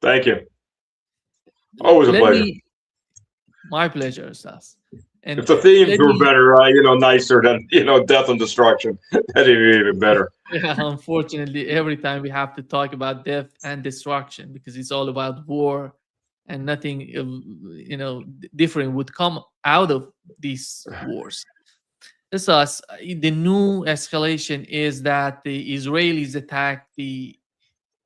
Thank you. Always a Let pleasure. me, my pleasure, Stas. If And the themes let were me, better, nicer than death and destruction, that'd be even better. yeah, unfortunately, every time we have to talk about death and destruction because it's all about war, and nothing, different would come out of these wars. This us. The new escalation is that the Israelis attacked the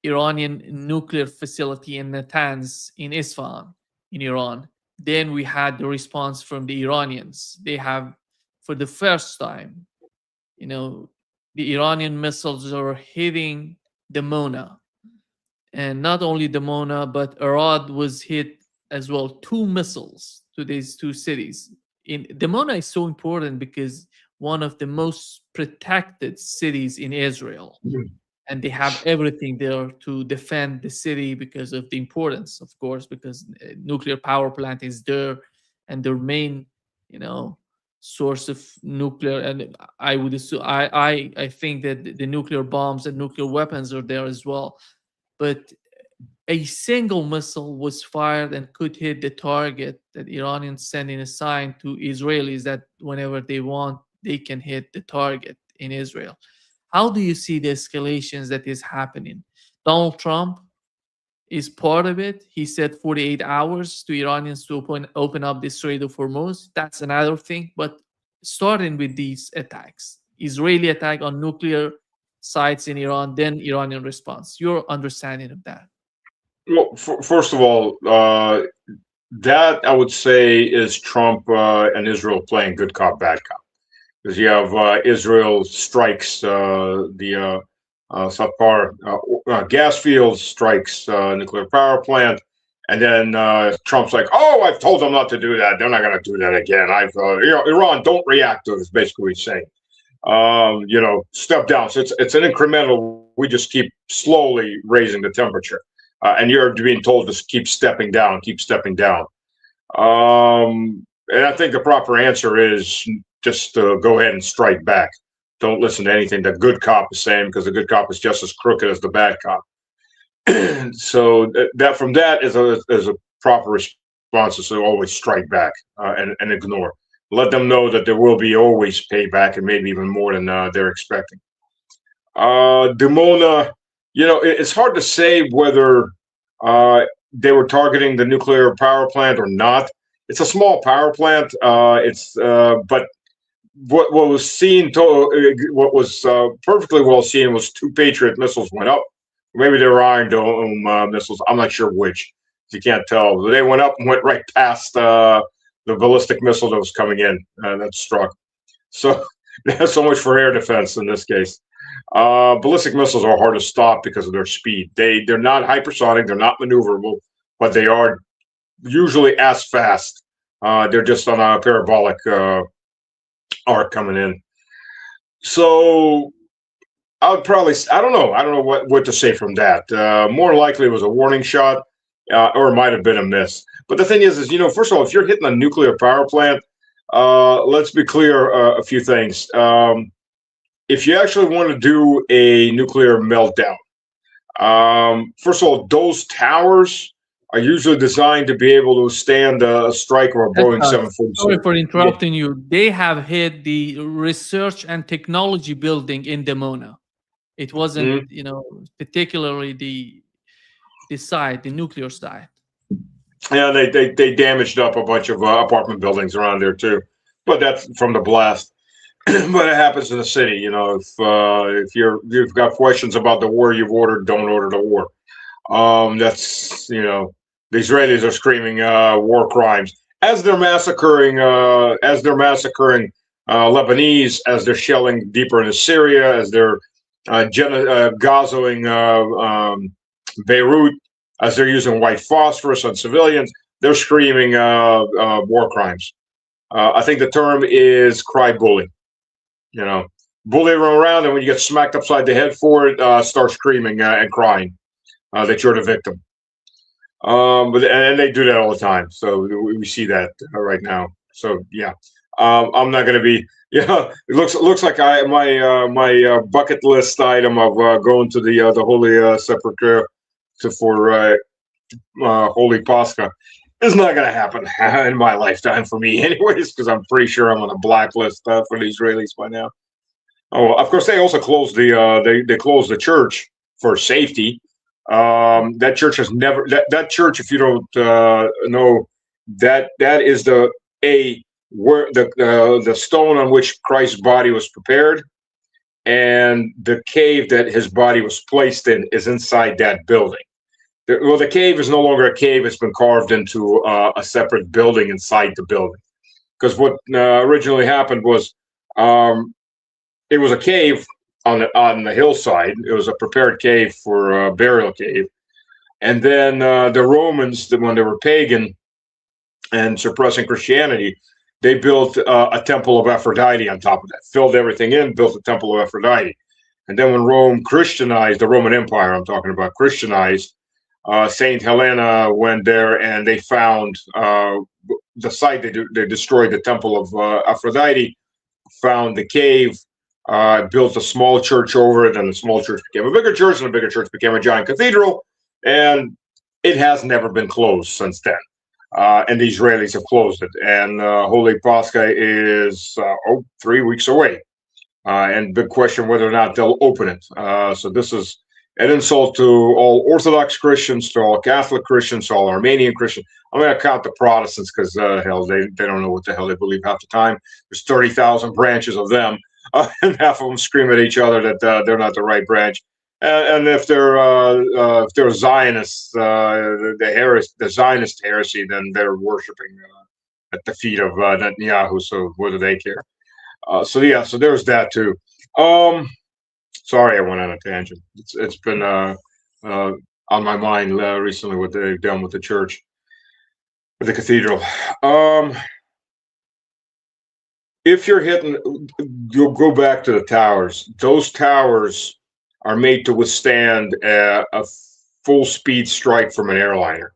Iranian nuclear facility in Natanz in Isfahan in Iran. Then we had the response from the Iranians. They have, for the first time, you know, the Iranian missiles are hitting Dimona. And not only Dimona, but Arad was hit as well. Two missiles to these two cities. In Dimona is so important because one of the most protected cities in Israel, and they have everything there to defend the city because of the importance, of course, because nuclear power plant is there, and their main, you know, source of nuclear. And I would assume, I think that the nuclear bombs and nuclear weapons are there as well. But a single missile was fired and could hit the target that Iranians sending a sign to Israelis that whenever they want, they can hit the target in Israel. How do you see the escalations that is happening? Donald Trump is part of it. He said 48 hours to Iranians to open up the Strait of Hormuz. That's another thing. But starting with these attacks, Israeli attack on nuclear sites in Iran, then Iranian response. Your understanding of that? Well, first of all, that I would say is Trump and Israel playing good cop, bad cop. Because you have Israel strikes the Sapar gas fields, strikes nuclear power plant, and then Trump's like, "Oh, I've told them not to do that. They're not going to do that again. Iran, don't react to it." Is basically what he's saying. Step down. So it's an incremental. We just keep slowly raising the temperature, and you're being told to keep stepping down, keep stepping down. And I think the proper answer is just go ahead and strike back. Don't listen to anything the good cop is saying, because the good cop is just as crooked as the bad cop. So that from that is a proper response is to always strike back and ignore. Let them know that there will be always payback, and maybe even more than they're expecting. Dimona, it's hard to say whether they were targeting the nuclear power plant or not. It's a small power plant. But what was seen, what was perfectly well seen, was two Patriot missiles went up. Maybe they were Iron Dome missiles. I'm not sure which. You can't tell. They went up and went right past the ballistic missile that was coming in that struck. So so much for air defense in this case. Ballistic missiles are hard to stop because of their speed. They're not hypersonic. They're not maneuverable, but they are usually as fast. They're just on a parabolic arc coming in. So I don't know what to say from that. More likely it was a warning shot, or it might have been a miss. But the thing is, first of all, if you're hitting a nuclear power plant, let's be clear a few things. If you actually want to do a nuclear meltdown, first of all, those towers are usually designed to be able to stand a strike of a Boeing 747. Sorry for interrupting you. They have hit the research and technology building in Dimona. It wasn't, particularly the site, the nuclear site. Yeah, they damaged up a bunch of apartment buildings around there too, but that's from the blast. But it happens in the city. If you've got questions about the war you've ordered, don't order the war. That's the Israelis are screaming war crimes as they're massacring Lebanese, as they're shelling deeper into Syria, as they're gazoing Beirut, as they're using white phosphorus on civilians. They're screaming war crimes. I think the term is cry bully. Bully them around, and when you get smacked upside the head for it, start screaming and crying that you're the victim. And they do that all the time. So we see that right now. So yeah, I'm not going to be. It looks like my bucket list item of going to the Holy Sepulchre for Holy Pascha is not going to happen in my lifetime for me, anyways, because I'm pretty sure I'm on a blacklist for the Israelis by now. Oh, of course, they also closed they closed the church for safety. That church has never that church. If you don't know, that is where the stone on which Christ's body was prepared, and the cave that his body was placed in is inside that building. The cave is no longer a cave; it's been carved into a separate building inside the building. Because what originally happened was, it was a cave on the hillside. It was a prepared cave for a burial cave, and then the Romans, when they were pagan and suppressing Christianity, they built a temple of Aphrodite on top of that, filled everything in, built a temple of Aphrodite. And then when Rome Christianized, the Roman Empire I'm talking about, Christianized, Saint Helena went there and they found the site. They destroyed the temple of Aphrodite, found the cave, built a small church over it, and the small church became a bigger church, and the bigger church became a giant cathedral, and it has never been closed since then. And the Israelis have closed it. And Holy Pascha is 3 weeks away. And big question whether or not they'll open it. So this is an insult to all Orthodox Christians, to all Catholic Christians, to all Armenian Christians. I'm going to count the Protestants because, hell, they don't know what the hell they believe half the time. There's 30,000 branches of them, and half of them scream at each other that they're not the right branch. And if they're Zionists, the Zionist heresy, then they're worshiping at the feet of Netanyahu. So what do they care? So there's that too. Sorry, I went on a tangent. It's been on my mind recently what they've done with the church, with the cathedral. If you're hitting, you'll go back to the towers. Those towers are made to withstand a full-speed strike from an airliner.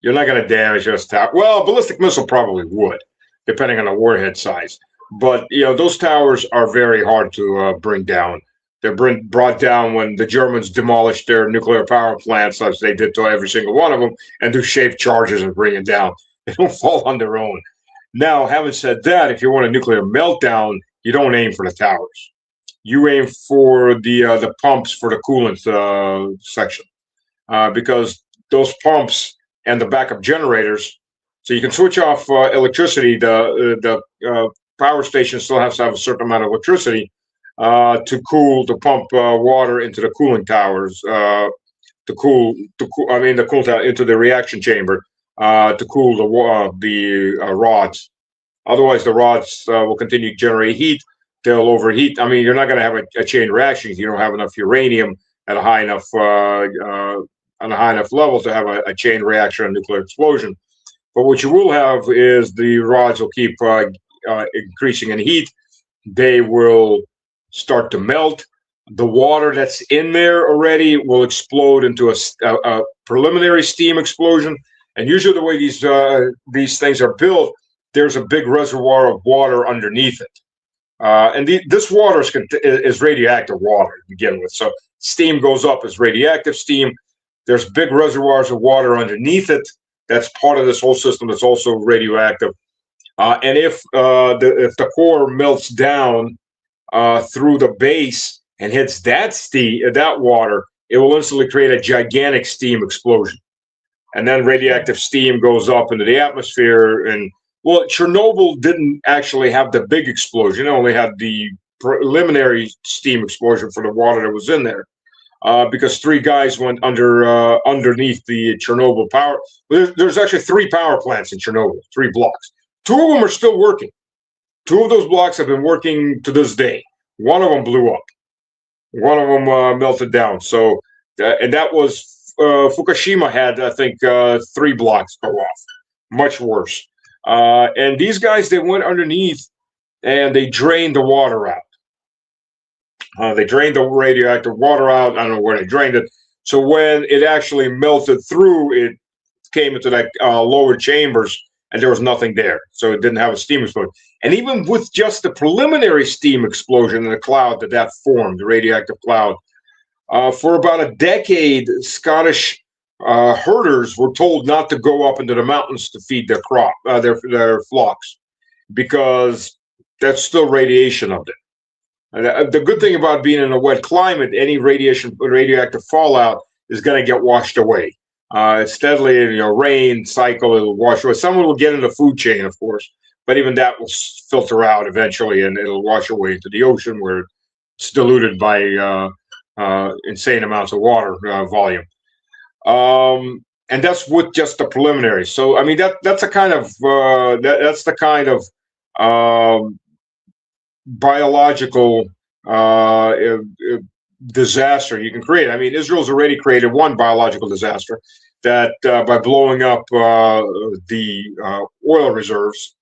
You're not going to damage those towers. Well, a ballistic missile probably would, depending on the warhead size. But those towers are very hard to bring down. They're brought down when the Germans demolished their nuclear power plants, as they did to every single one of them, and do shaped charges and bring it down. They don't fall on their own. Now, having said that, if you want a nuclear meltdown, you don't aim for the towers. You aim for the pumps for the coolant section, because those pumps and the backup generators. So you can switch off electricity. The power station still has to have a certain amount of electricity to pump water into the cooling towers, the cool tower into the reaction chamber to cool the rods. Otherwise, the rods will continue to generate heat. They'll overheat. I mean, you're not going to have a chain reaction if you don't have enough uranium at a high enough level to have a chain reaction, a nuclear explosion. But what you will have is the rods will keep increasing in heat. They will start to melt. The water that's in there already will explode into a preliminary steam explosion. And usually, the way these things are built, there's a big reservoir of water underneath it. And this water is radioactive water to begin with. So steam goes up as radioactive steam. There's big reservoirs of water underneath it. That's part of this whole system that's also radioactive. And if the core melts down through the base and hits that water, it will instantly create a gigantic steam explosion. And then radioactive steam goes up into the atmosphere. And well, Chernobyl didn't actually have the big explosion. It only had the preliminary steam explosion for the water that was in there, because 3 guys went underneath the Chernobyl power. There's actually 3 power plants in Chernobyl, 3 blocks. 2 of them are still working. 2 of those blocks have been working to this day. One of them blew up. One of them melted down. So, and that was Fukushima had, I think, 3 blocks go off. Much worse. And these guys, they went underneath and they drained the water out. They drained the radioactive water out. I don't know where they drained it. So when it actually melted through, it came into that lower chambers, and there was nothing there. So it didn't have a steam explosion. And even with just the preliminary steam explosion in the cloud that formed, the radioactive cloud, For about a decade, Scottish herders were told not to go up into the mountains to feed their their flocks, because that's still radiation up there. And the good thing about being in a wet climate, any radioactive fallout is going to get washed away. Steadily, rain cycle, it'll wash away. Some will get in the food chain, of course, but even that will filter out eventually, and it'll wash away into the ocean, where it's diluted by insane amounts of water volume. And that's with just the preliminary. So, I mean, that's a kind of that's the kind of biological disaster you can create. I mean, Israel's already created one biological disaster, that by blowing up the oil reserves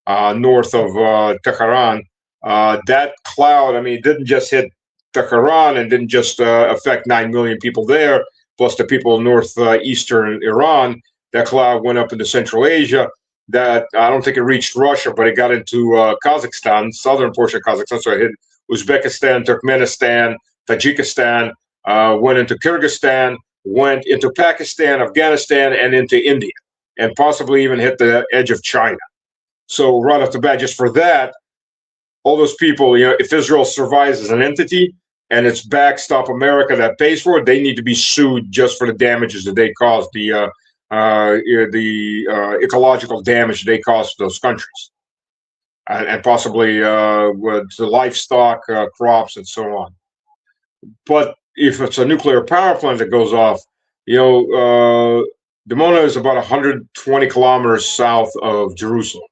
north of Tehran. That cloud, I mean, it didn't just hit Tehran and didn't just affect 9 million people there, plus the people in northeastern Iran. That cloud went up into Central Asia. That, I don't think it reached Russia, but it got into Kazakhstan, southern portion of Kazakhstan. So it hit Uzbekistan, Turkmenistan, Tajikistan, went into Kyrgyzstan, went into Pakistan, Afghanistan, and into India, and possibly even hit the edge of China. So right off the bat, just for that, all those people, if Israel survives as an entity and it's backstop America that pays for it, they need to be sued just for the damages that they caused, the ecological damage they caused those countries, and possibly with the livestock, crops, and so on. But if it's a nuclear power plant that goes off, Dimona is about 120 kilometers south of Jerusalem.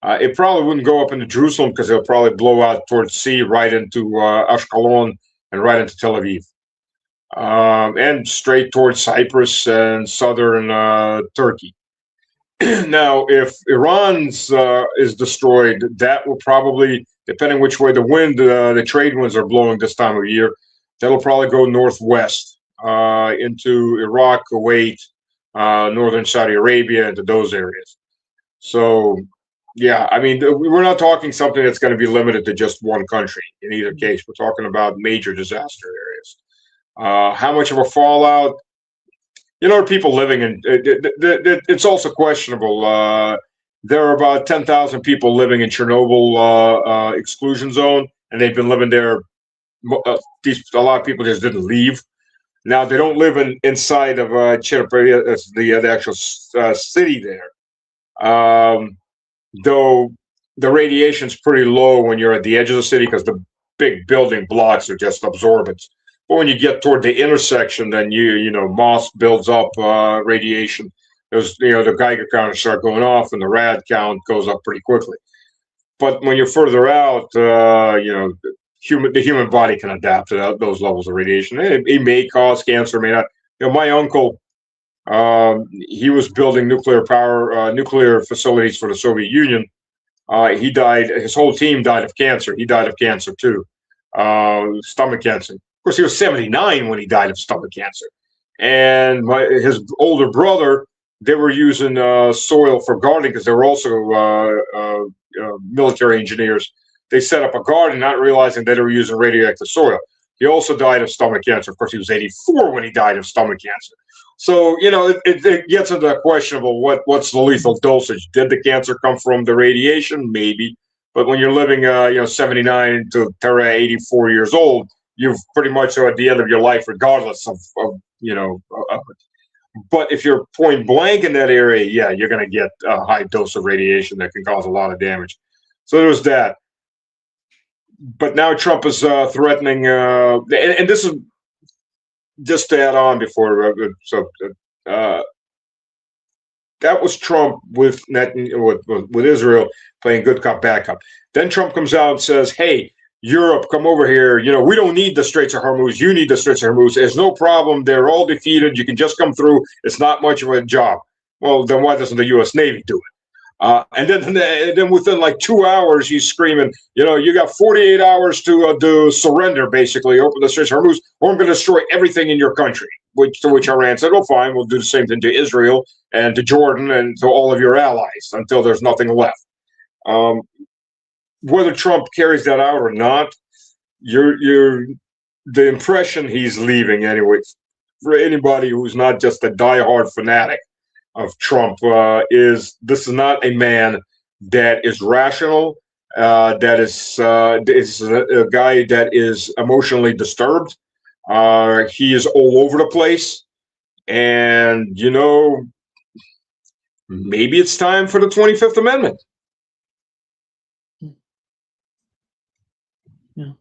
It probably wouldn't go up into Jerusalem, because it'll probably blow out towards sea, right into Ashkelon and right into Tel Aviv, and straight towards Cyprus and southern Turkey. Now, if Iran's is destroyed, that will probably, depending which way the wind, the trade winds are blowing this time of year, that'll probably go northwest into Iraq, Kuwait, northern Saudi Arabia, into those areas. So, yeah, I mean, we're not talking something that's going to be limited to just one country. In either case, we're talking about major disaster areas. How much of a fallout? People living in it's also questionable. There are about 10,000 people living in Chernobyl exclusion zone, and they've been living there. A lot of people just didn't leave. Now, they don't live inside of Chernobyl, the actual city there. Though the radiation's pretty low when you're at the edge of the city, because the big building blocks are just absorbents. But when you get toward the intersection, then moss builds up radiation. There's the Geiger counters start going off, and the rad count goes up pretty quickly. But when you're further out, the human body can adapt to those levels of radiation. It may cause cancer, may not. My uncle, he was building nuclear facilities for the Soviet Union. He died. His whole team died of cancer. He died of cancer too, stomach cancer. Of course, he was 79 when he died of stomach cancer. And his older brother, they were using soil for gardening, because they were also military engineers. They set up a garden, not realizing that they were using radioactive soil. He also died of stomach cancer. Of course, he was 84 when he died of stomach cancer. So, it gets into the questionable, what's the lethal dosage? Did the cancer come from the radiation? Maybe. But when you're living, 79 to 84 years old, you've pretty much are at the end of your life, regardless of but if you're point blank in that area, yeah, you're going to get a high dose of radiation that can cause a lot of damage. So there's that. But now Trump is threatening, and this is just to add on before. That was Trump with Israel playing good cop, bad cop. Then Trump comes out and says, "Hey, Europe, come over here. We don't need the Straits of Hormuz. You need the Straits of Hormuz. There's no problem. They're all defeated. You can just come through. It's not much of a job." Well, then why doesn't the U.S. Navy do it? And then within like 2 hours, he's screaming, you got 48 hours to surrender, basically, open the Straits of Hormuz, or I'm going to destroy everything in your country. To which Iran said, "Oh, fine, we'll do the same thing to Israel and to Jordan and to all of your allies until there's nothing left." Whether Trump carries that out or not, you're the impression he's leaving, anyway, for anybody who's not just a diehard fanatic of Trump, is this is not a man that is rational. That is a guy that is emotionally disturbed. He is all over the place, and maybe it's time for the 25th Amendment. Yeah.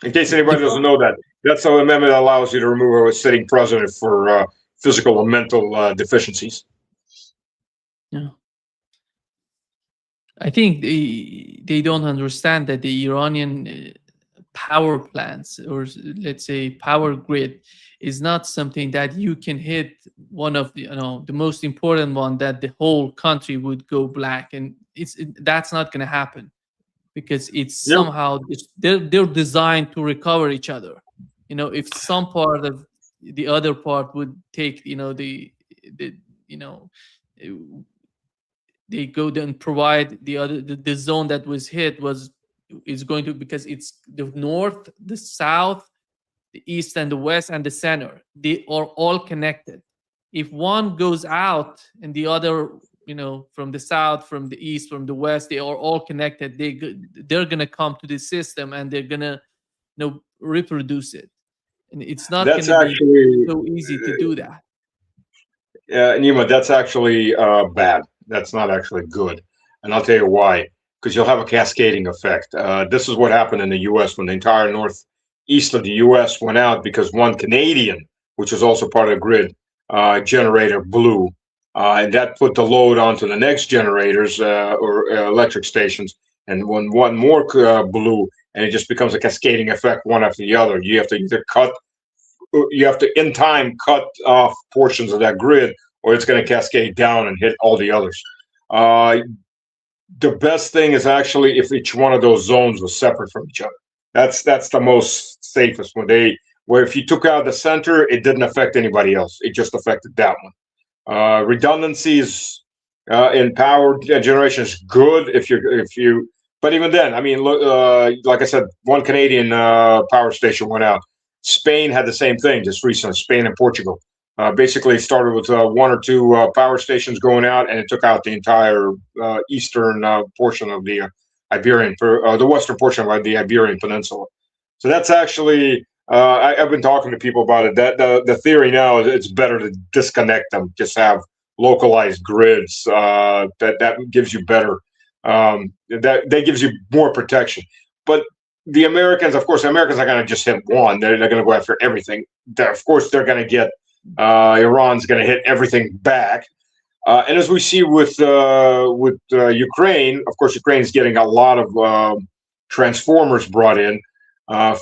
In case anybody doesn't know that, that's the amendment that allows you to remove a sitting president for physical or mental deficiencies. Yeah. I think they don't understand that the Iranian power plants, or let's say power grid, is not something that you can hit one of the the most important one that the whole country would go black, and that's not going to happen, because it's somehow they're designed to recover each other. If some part of the other part would take they go then provide the zone that was hit is going to, because it's the north, the south, the east and the west and the center, they are all connected. If one goes out and the other, from the south, from the east, from the west, they are all connected, they're going to come to the system and they're going to reproduce it, and it's not going to be so easy to do that. Nima, that's actually bad. That's not actually good. And I'll tell you why. Because you'll have a cascading effect. This is what happened in the U.S. when the entire northeast of the U.S. went out, because one Canadian, which is also part of the grid, generator blew. And that put the load onto the next generators or electric stations. And when one more blew, and it just becomes a cascading effect, one after the other. You have to either in time cut off portions of that grid, or it's going to cascade down and hit all the others. The best thing is actually if each one of those zones was separate from each other. That's the most safest. Where if you took out the center, it didn't affect anybody else. It just affected that one. Redundancies in power generation is good if you. But even then, I mean, like I said, one Canadian power station went out. Spain had the same thing just recently. Spain and Portugal basically started with one or two power stations going out, and it took out the entire eastern portion of the the western portion of the Iberian Peninsula. So that's actually I've been talking to people about it. That the theory now is it's better to disconnect them, just have localized grids. That gives you better. That gives you more protection. But the Americans are going to just hit one. They're going to go after everything. Of course, they're going to get Iran's going to hit everything back. And as we see with Ukraine, of course, Ukraine is getting a lot of transformers brought in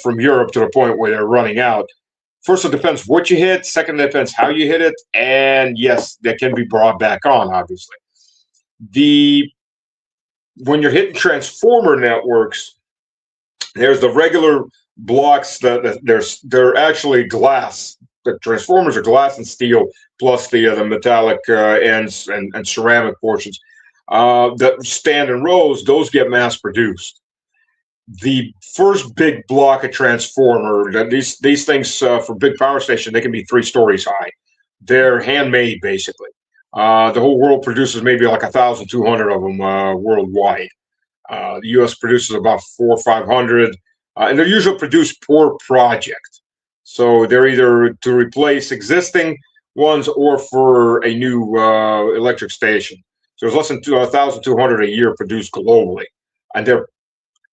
from Europe to the point where they're running out. First, it depends what you hit. Second, it depends how you hit it. And yes, that can be brought back on, obviously. When you're hitting transformer networks, there's the regular blocks they're actually glass. The transformers are glass and steel, plus the metallic ends and ceramic portions that stand in rows. Those get mass produced. The first big block of transformer, these things for big power station, they can be 3 stories high. They're handmade, basically. The whole world produces maybe like 1,200 of them worldwide. The U.S. produces about 400 or 500, and they're usually produced per project. So they're either to replace existing ones or for a new electric station. So there's less than 1,200 a year produced globally, and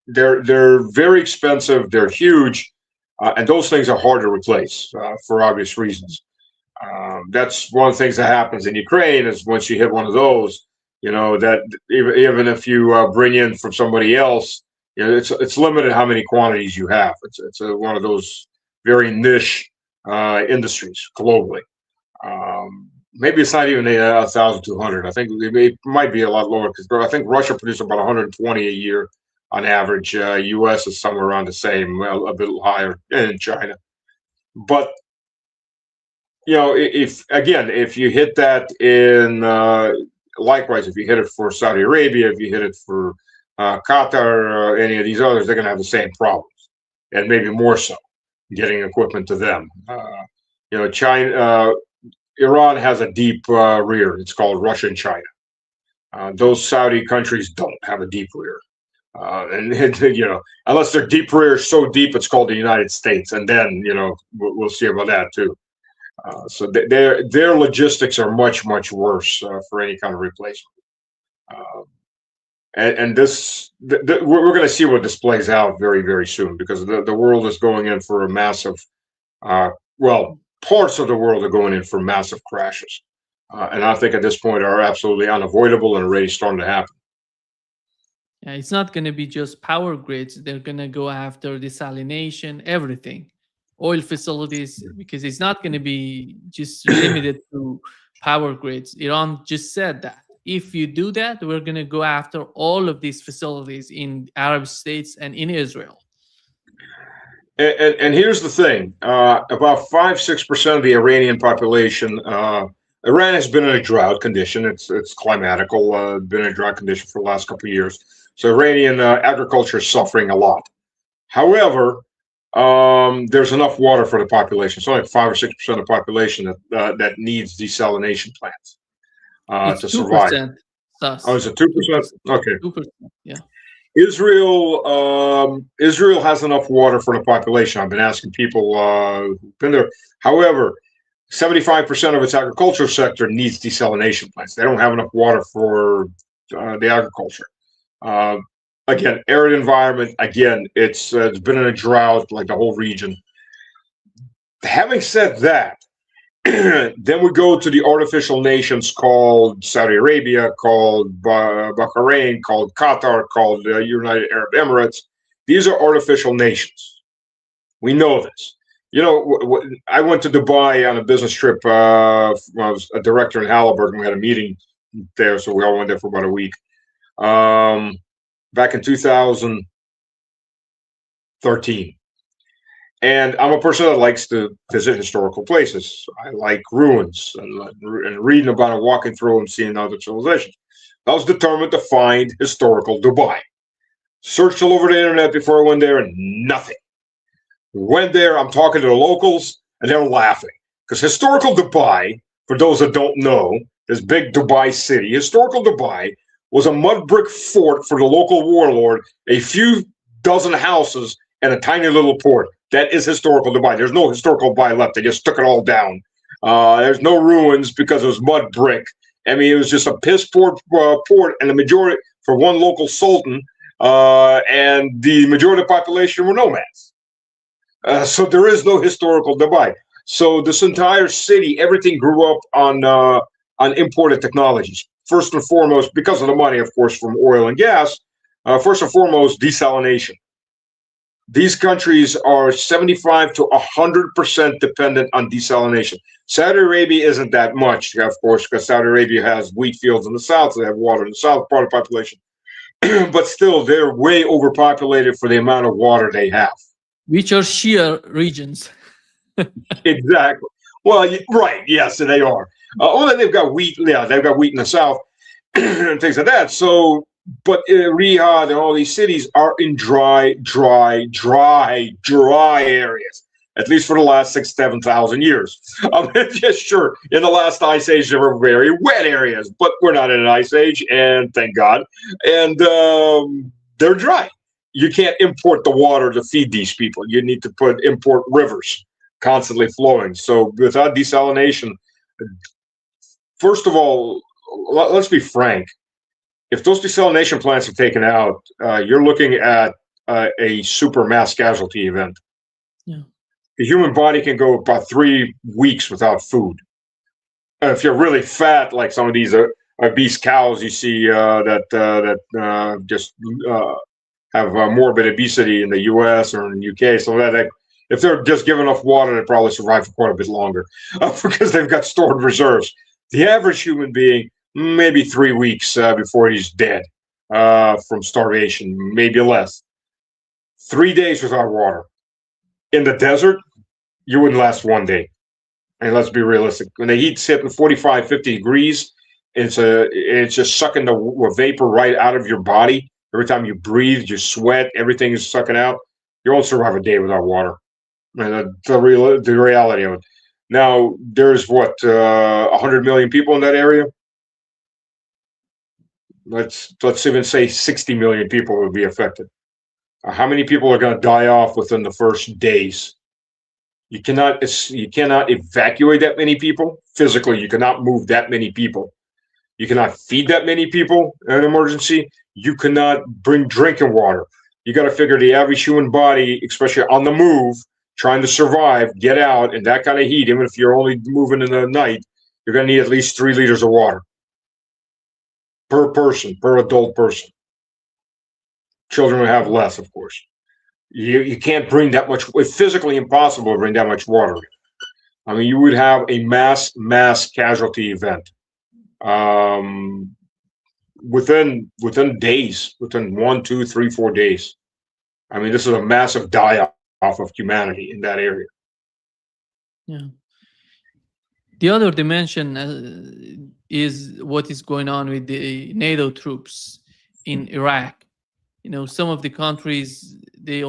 they're very expensive. They're huge, and those things are hard to replace for obvious reasons. That's one of the things that happens in Ukraine is once you hit one of those, that even if you bring in from somebody else, it's limited how many quantities you have. It's one of those very niche industries globally. Maybe it's not even 1,200. I think it might be a lot lower because I think Russia produces about 120 a year on average. U.S. is somewhere around the same, a bit higher in China. But if you hit that in likewise, if you hit it for Saudi Arabia, if you hit it for Qatar or any of these others, they're going to have the same problems. and maybe more so, getting equipment to them. China, Iran has a deep rear. It's called Russia and China. Those Saudi countries don't have a deep rear. And unless their deep rear is so deep, it's called the United States, and then we'll see about that too. So their logistics are much worse for any kind of replacement. And this, we're going to see what this plays out very soon, because the world is going in for a massive, parts of the world are going in for massive crashes, and I think at this point are absolutely unavoidable and already starting to happen. Yeah, it's not going to be just power grids. They're going to go after desalination, everything, oil facilities, because it's not going to be just limited to power grids. Iran just said that if you do that, we're going to go after all of these facilities in Arab states and in Israel. And here's the thing: about 5-6% of the Iranian population. Iran has been in a drought condition. It's climatical. Been in a drought condition for the last couple of years. So Iranian agriculture is suffering a lot. However, there's enough water for the population. It's only 5 or 6% of the population that needs desalination plants to survive. Oh, is it 2%? Okay. 2%. Yeah. Israel has enough water for the population. I've been asking people who've been there. However, 75% of its agricultural sector needs desalination plants. They don't have enough water for the agriculture. Again, arid environment. Again, it's been in a drought like the whole region. Having said that, then we go to the artificial nations called Saudi Arabia, called Bahrain, called Qatar, called United Arab Emirates. These are artificial nations. We know this. I went to Dubai on a business trip. I was a director in Halliburton. We had a meeting there, so we all went there for about a week. Back in 2013. And I'm a person that likes to visit historical places. I like ruins and reading about and walking through and seeing other civilizations. I was determined to find historical Dubai. Searched all over the internet before I went there, and nothing. Went there, I'm talking to the locals, and they're laughing. Because historical Dubai, for those that don't know, this big Dubai city, historical Dubai was a mud brick fort for the local warlord, a few dozen houses, and a tiny little port. That is historical Dubai. There's no historical Dubai left. They just took it all down. There's no ruins because it was mud brick. I mean, it was just a piss poor port, and the majority for one local sultan, and the majority of the population were nomads. So there is no historical Dubai. So this entire city, everything grew up on imported technologies. First and foremost, because of the money, of course, from oil and gas. First and foremost, desalination. These countries are 75 to 100% dependent on desalination. Saudi Arabia isn't that much, of course, because Saudi Arabia has wheat fields in the south, so they have water in the south part of the population. But still, they're way overpopulated for the amount of water they have. Which are Shia regions. Exactly. Well, right, yes, they are. Although they've got wheat, they've got wheat in the south and things like that. So, but Riyadh and all these cities are in dry areas, at least for the last 6,000-7,000 years. Just sure, in the last ice age, there were very wet areas, but we're not in an ice age, and thank God. And they're dry. You can't import the water to feed these people. You need to import rivers constantly flowing. So without desalination, first of all, let's be frank. If those desalination plants are taken out, you're looking at a super mass casualty event. Yeah. The human body can go about 3 weeks without food. If you're really fat, like some of these obese cows you see that just have morbid obesity in the U.S. or in the U.K., so that if they're just given enough water, they probably survive for quite a bit longer because they've got stored reserves. The average human being, maybe 3 weeks before he's dead from starvation, maybe less. 3 days without water. In the desert, you wouldn't last 1 day. And let's be realistic. When the heat's hitting 45, 50 degrees, it's just sucking the vapor right out of your body. Every time you breathe, you sweat, everything is sucking out. You won't survive a day without water. And the reality of it. Now, there's what 100 million people in that area. Let's even say 60 million people would be affected. How many people are going to die off within the first days? You cannot evacuate that many people physically. You cannot move that many people. You cannot feed that many people in an emergency. You cannot bring drinking water. You got to figure the average human body, especially on the move, trying to survive, get out in that kind of heat, even if you're only moving in the night, you're going to need at least 3 liters of water per person, per adult person. Children will have less, of course. You can't bring that much. It's physically impossible to bring that much water. I mean, you would have a mass casualty event within days, within 1, 2, 3, 4 days. I mean, this is a massive die-off of humanity in that area. Yeah. The other dimension is what is going on with the NATO troops in Iraq. Some of the countries, they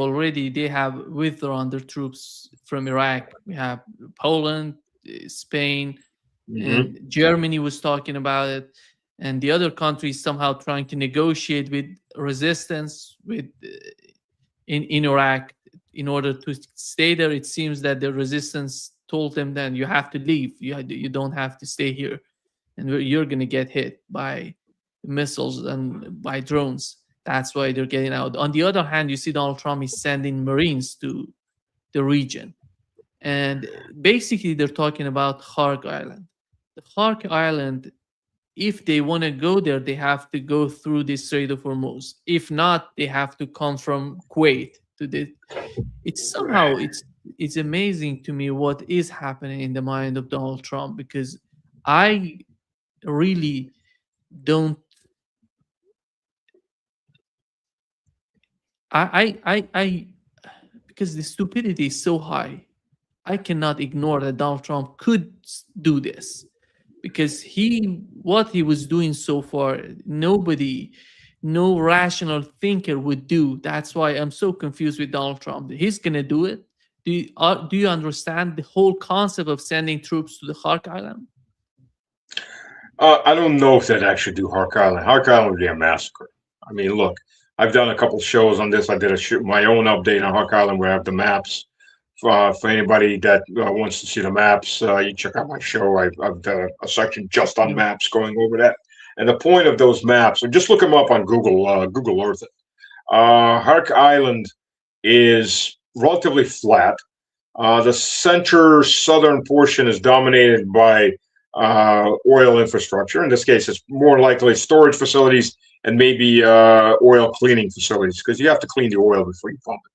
have withdrawn their troops from Iraq. We have Poland, Spain, and Germany was talking about it, and the other countries somehow trying to negotiate with resistance in Iraq in order to stay there. It seems that the resistance told them that you have to leave. You don't have to stay here, and you're going to get hit by missiles and by drones. That's why they're getting out. On the other hand, you see Donald Trump is sending Marines to the region. And basically, they're talking about Kharg Island. The Kharg Island, if they want to go there, they have to go through the Strait of Hormuz. If not, they have to come from Kuwait to the. It's amazing to me what is happening in the mind of Donald Trump, because I really don't. Because the stupidity is so high, I cannot ignore that Donald Trump could do this, because what he was doing so far, no rational thinker would do. That's why I'm so confused with Donald Trump. He's gonna do it. Do you understand the whole concept of sending troops to the Khark Island? I don't know if they'd actually do Khark Island. Khark Island would be a massacre. I mean, look, I've done a couple shows on this. I did my own update on Khark Island where I have the maps. For anybody that wants to see the maps, you check out my show. I've done a section just on maps going over that. And the point of those maps, and just look them up on Google Earth. Khark Island is relatively flat. The southern portion is dominated by oil infrastructure. In this case, it's more likely storage facilities and maybe oil cleaning facilities, because you have to clean the oil before you pump it.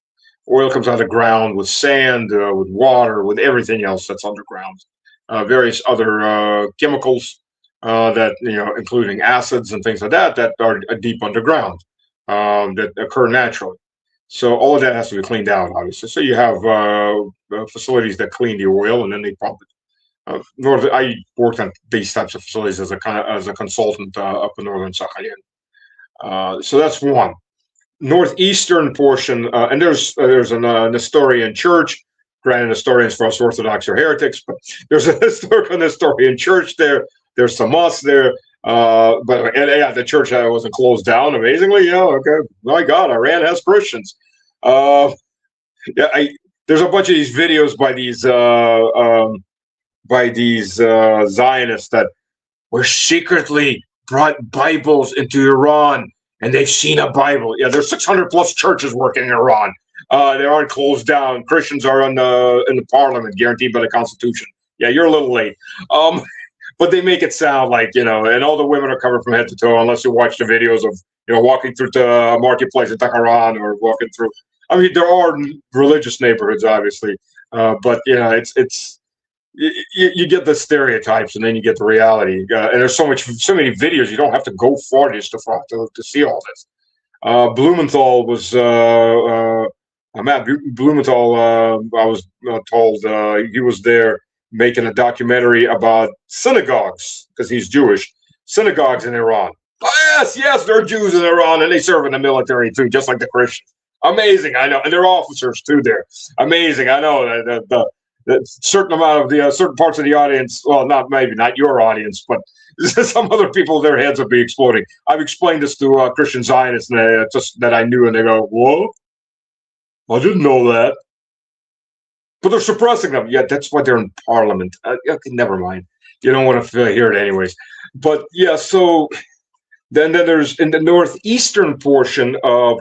Oil comes out of the ground with sand, with water, with everything else that's underground. Various other chemicals that, including acids and things like that are deep underground, that occur naturally. So all of that has to be cleaned out, obviously. So you have facilities that clean the oil and then they pump it. I worked on these types of facilities as a consultant up in northern Sakhalin. So that's one. Northeastern portion, and there's an Nestorian church. Granted, Nestorians for us Orthodox are heretics, but there's a historical Nestorian church there. There's some mosques there. But the church wasn't closed down. Amazingly, okay. My God, Iran has Christians. There's a bunch of these videos by these Zionists that were secretly brought Bibles into Iran, and they've seen a Bible. Yeah, there's 600 plus churches working in Iran. They aren't closed down. Christians are in the parliament, guaranteed by the Constitution. Yeah, you're a little late. But they make it sound like, and all the women are covered from head to toe, unless you watch the videos of, walking through the marketplace in Tehran or walking through. I mean, there are religious neighborhoods, obviously, but it's you get the stereotypes and then you get the reality. And there's so many videos, you don't have to go far to see all this. Blumenthal was Matt Blumenthal. I was told he was there making a documentary about synagogues, because he's Jewish. Synagogues in Iran. Yes, there are Jews in Iran, and they serve in the military too, just like the Christians. Amazing, I know, and they're officers too. There, amazing, I know. The certain amount of the certain parts of the audience, well, not your audience, but some other people, their heads will be exploding. I've explained this to Christian Zionists, and just that I knew, and they go, "Whoa, I didn't know that." But they're suppressing them. Yeah, that's why they're in Parliament. Okay, never mind. You don't want to hear it anyways. But yeah, so then there's in the northeastern portion of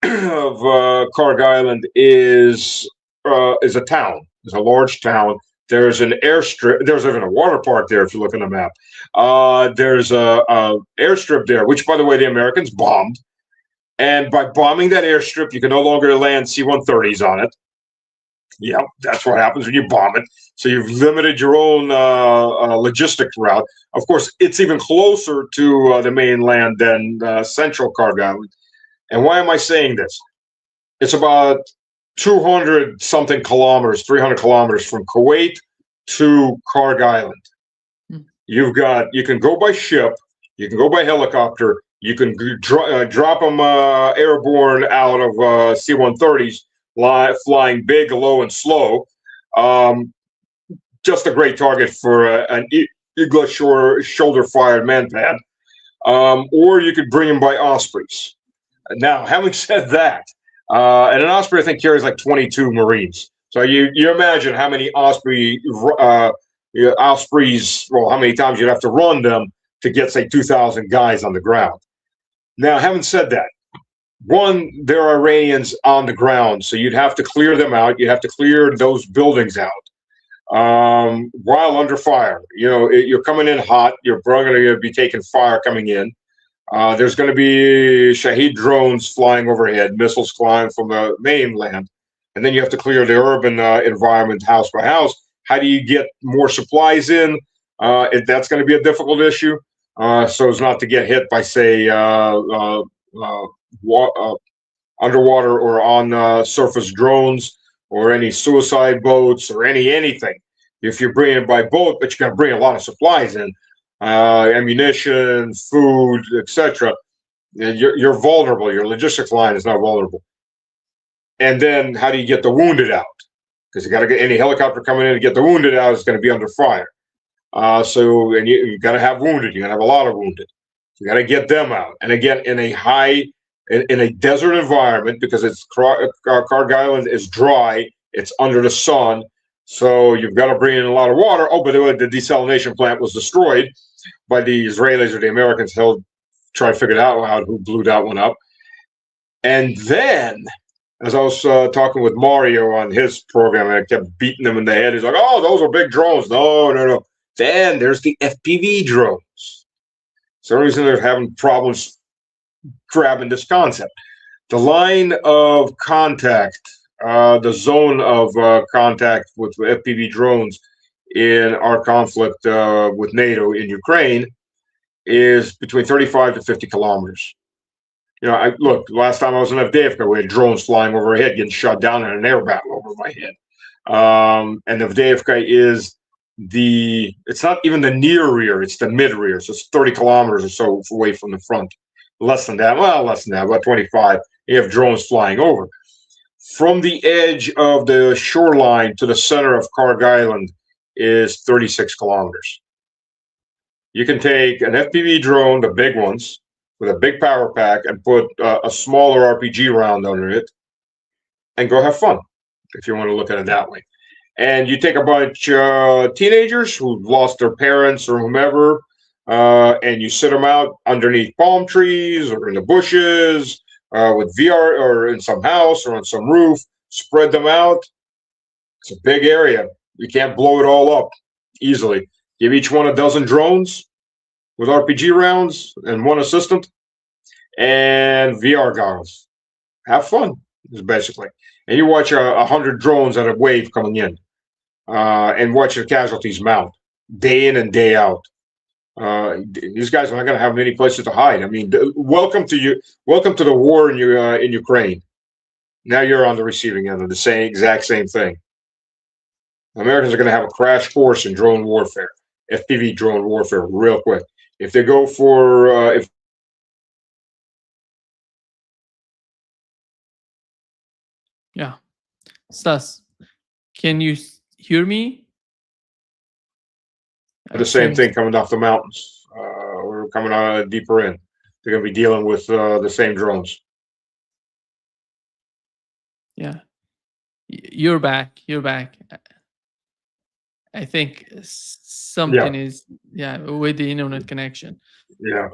Kharg Island is a town. It's a large town. There's an airstrip. There's even a water park there if you look on the map. There's a airstrip there, which, by the way, the Americans bombed. And by bombing that airstrip, you can no longer land C-130s on it. Yeah, that's what happens when you bomb it. So you've limited your own logistics route. Of course, it's even closer to the mainland than central Kharg Island. And why am I saying this? It's about 200 something kilometers, 300 kilometers from Kuwait to Kharg Island. You can go by ship, you can go by helicopter, you can drop them airborne out of C-130s, flying big, low, and slow. Just a great target for an Igla shoulder-fired manpad. Or you could bring them by Ospreys. Now, having said that, and an Osprey, I think, carries like 22 Marines. So you imagine how many Ospreys, well, how many times you'd have to run them to get, say, 2,000 guys on the ground. Now, having said that, one, there are Iranians on the ground, so you'd have to clear them out. You'd have to clear those buildings out while under fire. You know, you're coming in hot. You're going to be taking fire coming in. There's going to be Shahed drones flying overhead, missiles flying from the mainland. And then you have to clear the urban environment house by house. How do you get more supplies in? That's going to be a difficult issue. So as not to get hit by, say, underwater or on surface drones or any suicide boats or anything. If you're bringing it by boat, but you're going to bring a lot of supplies in, ammunition, food, etc. You're vulnerable. Your logistics line is not vulnerable. And then how do you get the wounded out? Because you got to get any helicopter coming in to get the wounded out is going to be under fire. So you got to have wounded. You got to have a lot of wounded. You got to get them out. And again, in a desert environment, because it's Kharg Island is dry, it's under the sun, so you've got to bring in a lot of water. Oh, but the desalination plant was destroyed by the Israelis or the Americans. They'll try to figure it out who blew that one up. And then, as I was talking with Mario on his program, and I kept beating him in the head, he's like, "Oh, those are big drones." No. Then there's the FPV drones. So the reason they're having problems grabbing this concept. The line of contact, the zone of contact with FPV drones in our conflict with NATO in Ukraine is between 35 to 50 kilometers. You know, look, last time I was in Avdiivka, we had drones flying overhead, getting shot down in an air battle over my head. And Avdiivka is it's not even the near rear, it's the mid rear. So it's 30 kilometers or so away from the front. Less than that, about 25. You have drones flying over. From the edge of the shoreline to the center of Kharg Island is 36 kilometers. You can take an FPV drone, the big ones, with a big power pack, and put a smaller RPG round under it, and go have fun, if you want to look at it that way. And you take a bunch of teenagers who've lost their parents or whomever, and you sit them out underneath palm trees or in the bushes with VR or in some house or on some roof, spread them out. It's a big area. You can't blow it all up easily. Give each one a dozen drones with RPG rounds and one assistant and VR goggles. Have fun, is basically. And you watch 100 drones at a wave coming in and watch the casualties mount day in and day out. These guys are not going to have many places to hide. I mean, welcome to the war in Ukraine. Now you're on the receiving end of the exact same thing. Americans are going to have a crash course in drone warfare, FPV drone warfare, real quick. If they go for if Yeah. Stas, can you hear me? The same thing coming off the mountains. We're coming out deeper in. They're going to be dealing with the same drones. Yeah. You're back. You're back. I think something is with the internet connection. Yeah.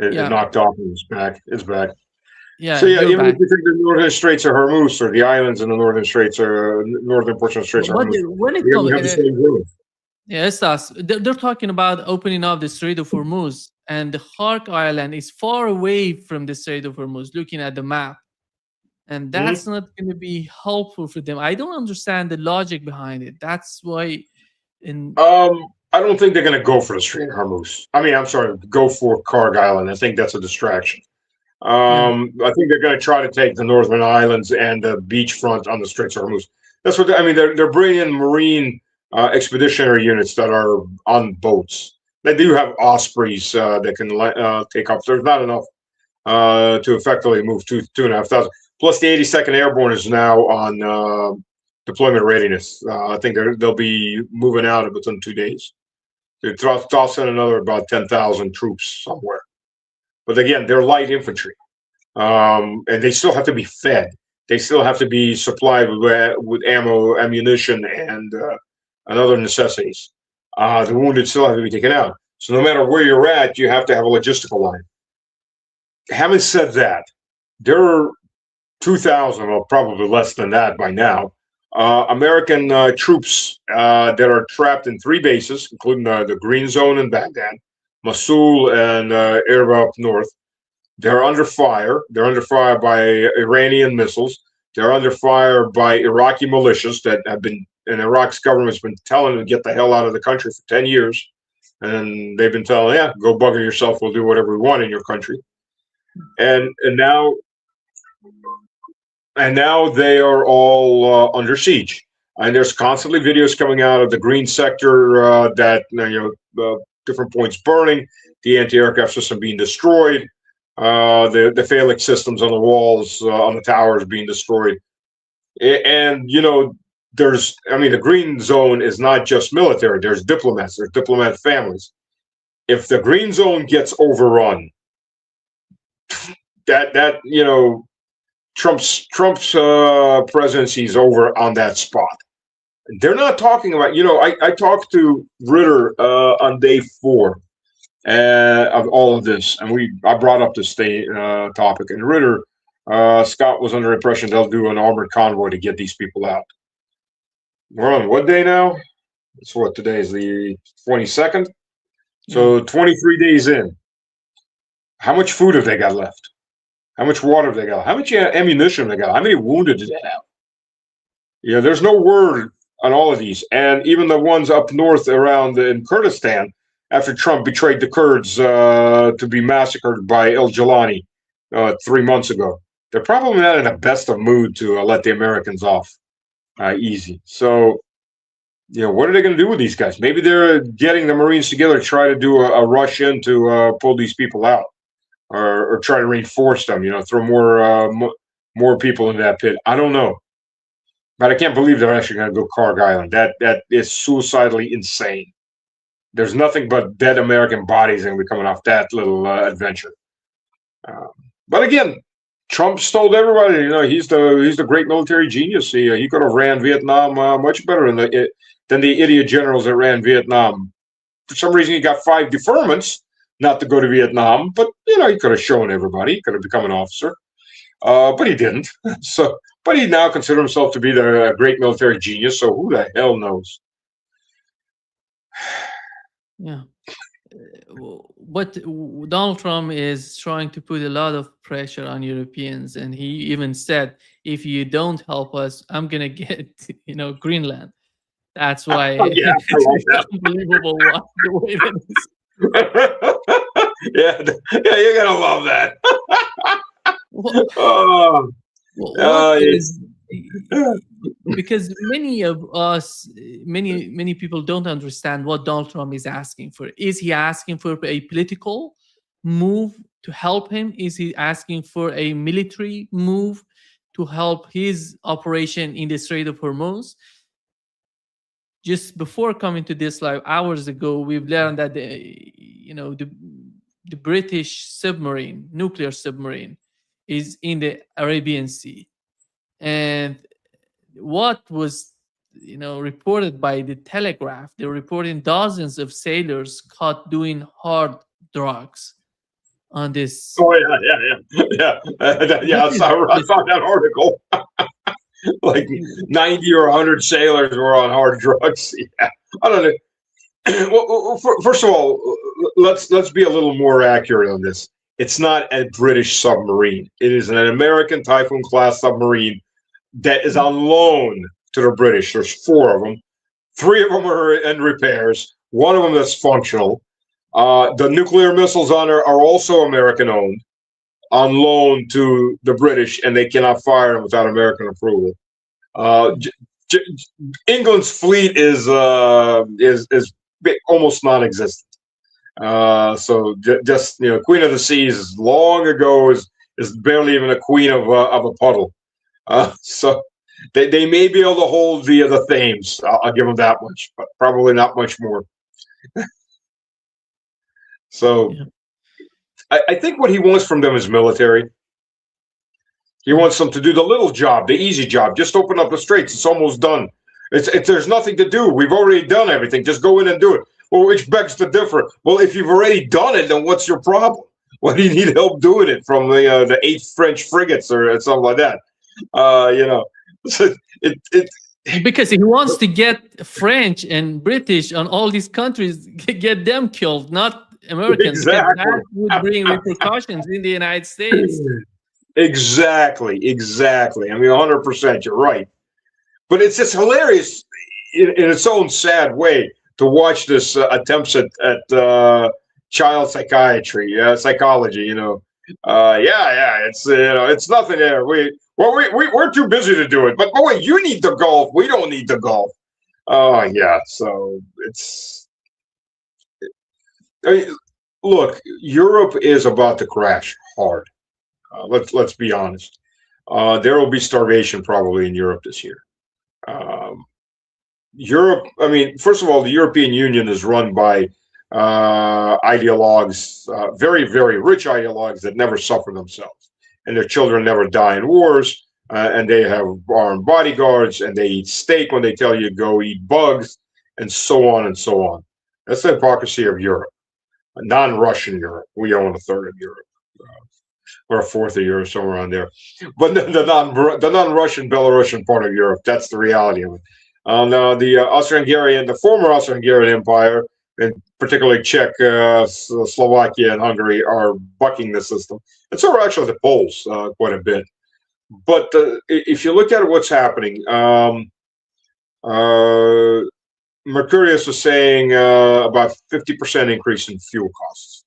It knocked off and it's back. It's back. Yeah, so you're even back. if you think the northern straits of Hormuz or the islands in the northern straits or northern portion of the straits of Hormuz, When it you're comes, going to have the same drone. yeah, Stas, they're talking about opening up the Strait of Hormuz, and the Kharg Island is far away from the Strait of Hormuz. Looking at the map, and that's not going to be helpful for them. I don't understand the logic behind it. That's why. I don't think they're going to go for the Strait of Hormuz. I mean, I'm sorry, go for Kharg Island. I think that's a distraction. I think they're going to try to take the northern islands and the beachfront on the Straits of Hormuz. That's what I mean. They're bringing marine expeditionary units that are on boats. They do have Ospreys that can take off. There's not enough to effectively move 2,500. Plus, the 82nd Airborne is now on deployment readiness. I think they'll be moving out within 2 days. They're tossing another about 10,000 troops somewhere. But again, they're light infantry, and they still have to be fed. They still have to be supplied with ammo, ammunition, and other necessities. The wounded still have to be taken out. So no matter where you're at, you have to have a logistical line. Having said that, there are 2,000, or probably less than that by now, American troops that are trapped in 3 bases, including the Green Zone in Baghdad, Mosul, and Erbil up north. They're under fire. They're under fire by Iranian missiles. They're under fire by Iraqi militias that have been, and Iraq's government's been telling them to get the hell out of the country for 10 years. And they've been telling, yeah, go bugger yourself. We'll do whatever we want in your country. And now they are all under siege. And there's constantly videos coming out of the green sector that different points burning, the anti-aircraft system being destroyed, the phalanx systems on the walls, on the towers being destroyed. And, the green zone is not just military. There's diplomats, there's diplomat families. If the green zone gets overrun, Trump's presidency is over on that spot. They're not talking about, I talked to Ritter on day 4 of all of this, and I brought up this topic, and Ritter, Scott was under the impression they'll do an armored convoy to get these people out. We're on what day now? It's what, today is the 22nd? So 23 days in. How much food have they got left? How much water have they got? How much ammunition have they got? How many wounded do they have? There's no word on all of these. And even the ones up north around in Kurdistan, after Trump betrayed the Kurds to be massacred by El Jalani 3 months ago, they're probably not in the best of mood to let the Americans off easy. So, what are they going to do with these guys? Maybe they're getting the Marines together to try to do a rush in to pull these people out. Or try to reinforce them, throw more people into that pit. I don't know, but I can't believe they're actually going to go Kharg Island. That is suicidally insane. There's nothing but dead American bodies going to be coming off that little adventure. But again, Trump stole everybody. He's the great military genius. He could have ran Vietnam much better than the idiot generals that ran Vietnam. For some reason, he got 5 deferments not to go to Vietnam, but he could have shown everybody. He could have become an officer, but he didn't. But he now considers himself to be the great military genius. So who the hell knows? Yeah, but Donald Trump is trying to put a lot of pressure on Europeans, and he even said, "If you don't help us, I'm gonna get Greenland." That's why it's unbelievable the way that is. yeah, you're gonna love that. Because many of us, many people don't understand what Donald Trump is asking for. Is he asking for a political move to help him? Is he asking for a military move to help his operation in the Strait of Hormuz. Just before coming to this live hours ago, we've learned that the British submarine, nuclear submarine, is in the Arabian Sea. And what was reported by the Telegraph, they're reporting dozens of sailors caught doing hard drugs on this. Oh yeah. I saw that article. Like 90 or 100 sailors were on hard drugs. Yeah, I don't know. Well, first of all, let's be a little more accurate on this. It's not a British submarine. It is an American Typhoon class submarine that is on loan to the British. There's 4 of them. 3 of them are in repairs. 1 of them that's functional. The nuclear missiles on it are also American owned, on loan to the British, and they cannot fire them without American approval. England's fleet is almost non-existent. So just Queen of the Seas long ago is barely even a queen of a puddle. So they may be able to hold the Thames. I'll give them that much, but probably not much more. So yeah. I think what he wants from them is military. He wants them to do the little job, the easy job. Just open up the straits. It's almost done. There's nothing to do. We've already done everything. Just go in and do it. Well, which begs to differ. Well, if you've already done it, then what's your problem? Why do you need help doing it from the 8 French frigates or something like that? So because he wants to get French and British on all these countries, get them killed, not Americans. Exactly. That would bring repercussions in the United States. Exactly. I mean, 100%. You're right. But it's just hilarious in its own sad way to watch this attempts at child psychiatry, psychology. It's nothing there. We're too busy to do it. But boy, you need the golf. We don't need the golf. Yeah. So it's. Look, Europe is about to crash hard. Let's be honest. There will be starvation probably in Europe this year. Europe. I mean, first of all, the European Union is run by ideologues, very, very rich ideologues that never suffer themselves, and their children never die in wars, and they have armed bodyguards, and they eat steak when they tell you to go eat bugs, and so on and so on. That's the hypocrisy of Europe. Non-Russian Europe. We own 1/3 of Europe, or 1/4 of Europe, somewhere around there. But the non-Russian, Belarusian part of Europe. That's the reality of it. The Austro-Hungarian, the former Austro-Hungarian Empire, and particularly Czech, Slovakia, and Hungary, are bucking the system. And so are actually the Poles quite a bit. But if you look at what's happening, Mercurius was saying about 50% increase in fuel costs.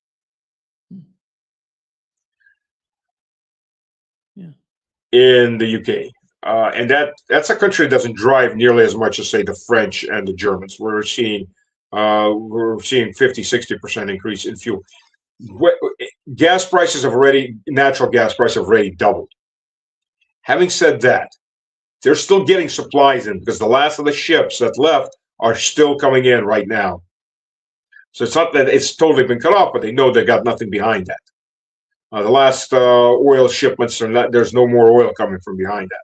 Yeah. In the UK. And that's a country that doesn't drive nearly as much as, say, the French and the Germans. We're seeing 50-60% increase in fuel. Natural gas prices have already doubled. Having said that, they're still getting supplies in because the last of the ships that left are still coming in right now. So it's not that it's totally been cut off, but they know they got nothing behind that. The last oil shipments there's no more oil coming from behind that.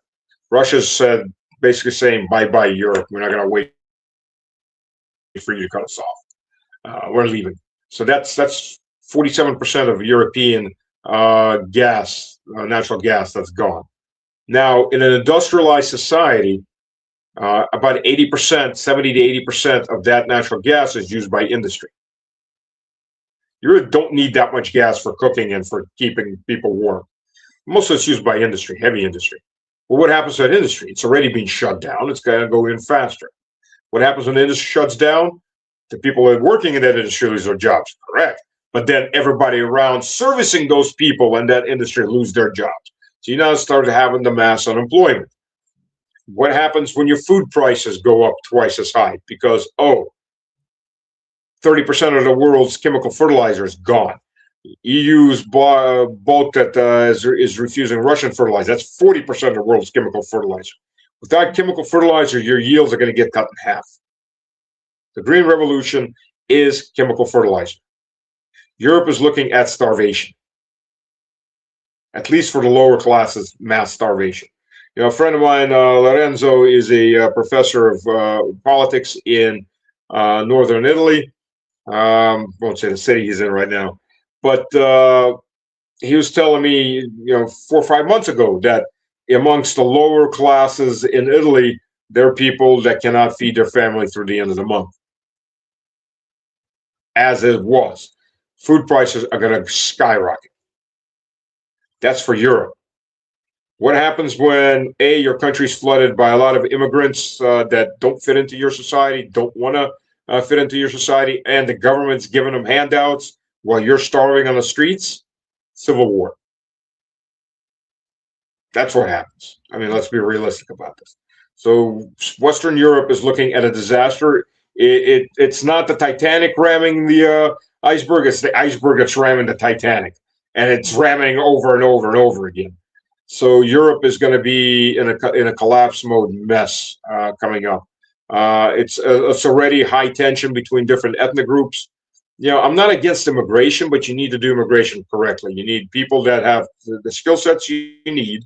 Russia's said, basically saying, bye-bye Europe. We're not going to wait for you to cut us off. We're leaving. So that's 47% of European gas, natural gas, that's gone. Now, in an industrialized society, about 80%, 70 to 80% of that natural gas is used by industry. You really don't need that much gas for cooking and for keeping people warm. Most of it's used by industry, heavy industry. Well, what happens to that industry? It's already been shut down. It's going to go in faster. What happens when the industry shuts down? The people that are working in that industry lose their jobs, correct. But then everybody around servicing those people in that industry lose their jobs. So you now start having the mass unemployment. What happens when your food prices go up twice as high? Because, 30% of the world's chemical fertilizer is gone. EU's boat that is refusing Russian fertilizer. That's 40% of the world's chemical fertilizer. Without chemical fertilizer, your yields are going to get cut in half. The Green Revolution is chemical fertilizer. Europe is looking at starvation, at least for the lower classes, mass starvation. You know, a friend of mine, Lorenzo, is a professor of politics in northern Italy. Won't say the city he's in right now, but he was telling me, 4 or 5 months ago that amongst the lower classes in Italy, there are people that cannot feed their family through the end of the month. As it was, food prices are going to skyrocket. That's for Europe. What happens when your country's flooded by a lot of immigrants that don't fit into your society, don't want to fit into your society, and the government's giving them handouts while you're starving on the streets? Civil war. That's what happens. I mean, let's be realistic about this. So Western Europe is looking at a disaster. It's not the Titanic ramming the iceberg. It's the iceberg that's ramming the Titanic, and it's ramming over and over and over again. So Europe is going to be in a collapse mode mess coming up. It's already high tension between different ethnic groups. I'm not against immigration, but you need to do immigration correctly. You need people that have the skill sets you need.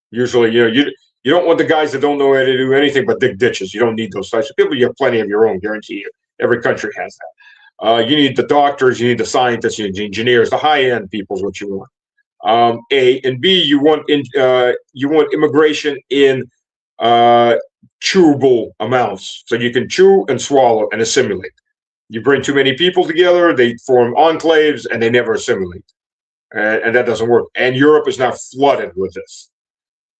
Usually, you don't want the guys that don't know how to do anything but dig ditches. You don't need those types of people. You have plenty of your own, guarantee you. Every country has that. You need the doctors, you need the scientists, you need the engineers. The high-end people is what you want. A and B, you want immigration in chewable amounts, so you can chew and swallow and assimilate. You bring too many people together, they form enclaves, and they never assimilate, and that doesn't work. And Europe is now flooded with this.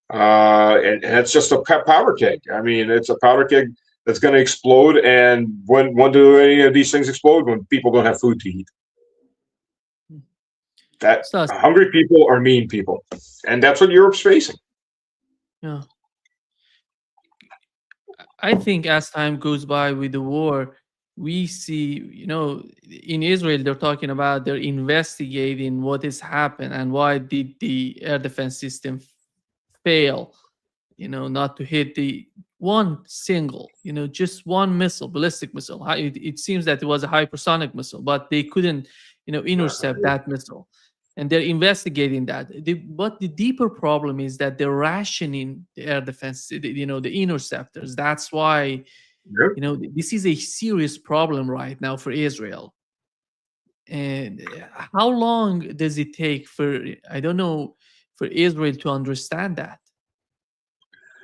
And it's just a powder keg. I mean, it's a powder keg that's going to explode. And when do any of these things explode? When people don't have food to eat. Hungry people are mean people, and that's what Europe's facing. Yeah, I think as time goes by with the war, we see, in Israel, they're talking about they're investigating what has happened and why did the air defense system fail, not to hit the one single, just one missile, ballistic missile. It seems that it was a hypersonic missile, but they couldn't, intercept that missile. And they're investigating that. But the deeper problem is that they're rationing the air defense, the interceptors. That's why, this is a serious problem right now for Israel. And how long does it take for, I don't know, for Israel to understand that?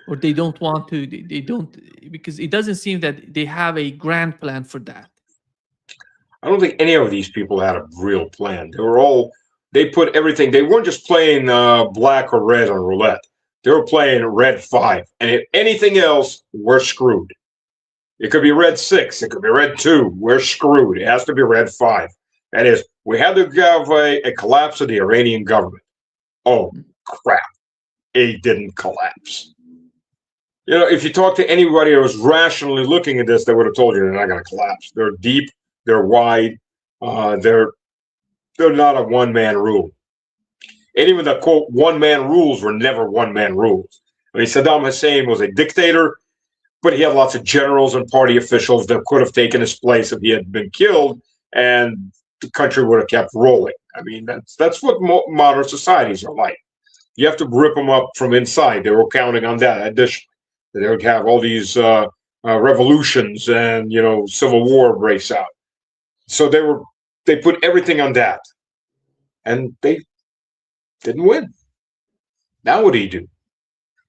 Or they don't want to, they don't, because it doesn't seem that they have a grand plan for that. I don't think any of these people had a real plan. They put everything, they weren't just playing black or red on roulette. They were playing red 5. And if anything else, we're screwed. It could be red 6, it could be red 2, we're screwed. It has to be red 5. That is, we had to have a collapse of the Iranian government. Oh, crap. It didn't collapse. If you talk to anybody who was rationally looking at this, they would have told you they're not going to collapse. They're deep, they're wide, they're not a one-man rule. And even the, quote, one-man rules were never one-man rules. I mean, Saddam Hussein was a dictator, but he had lots of generals and party officials that could have taken his place if he had been killed, and the country would have kept rolling. I mean, that's what modern societies are like. You have to rip them up from inside. They were counting on that. Additionally, they would have all these revolutions and civil war breaks out. So they put everything on that, and they didn't win. Now what do you do?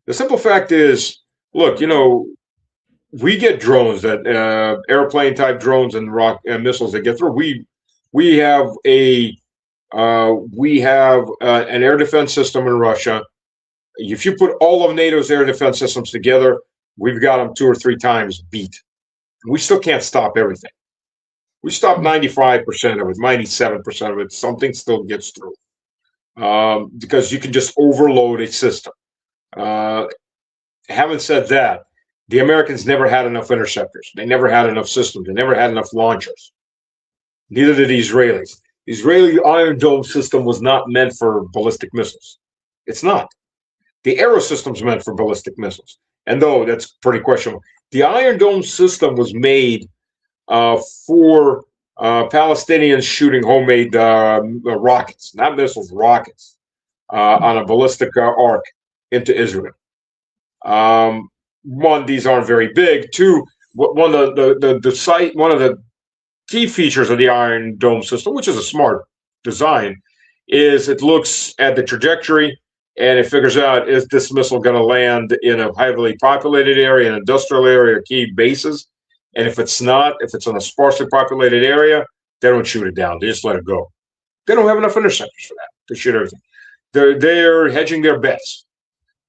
The simple fact is, look, we get drones that airplane type drones and rock missiles that get through. We have an air defense system in Russia. If you put all of NATO's air defense systems together, we've got them 2 or 3 times beat. We still can't stop everything. We stop 95% of it, 97% of it. Something still gets through because you can just overload a system. Having said that, the Americans never had enough interceptors. They never had enough systems. They never had enough launchers. Neither did the Israelis. The Israeli Iron Dome system was not meant for ballistic missiles. It's not. The Arrow system's meant for ballistic missiles. And though that's pretty questionable, the Iron Dome system was made for Palestinians shooting homemade rockets, not missiles, rockets, on a ballistic arc into Israel. One, these aren't very big. Two, one of the key features of the Iron Dome system, which is a smart design, is it looks at the trajectory and it figures out, is this missile going to land in a heavily populated area, an industrial area, or key bases? And if it's not, if it's in a sparsely populated area, they don't shoot it down. They just let it go. They don't have enough interceptors for that to shoot everything. They're hedging their bets.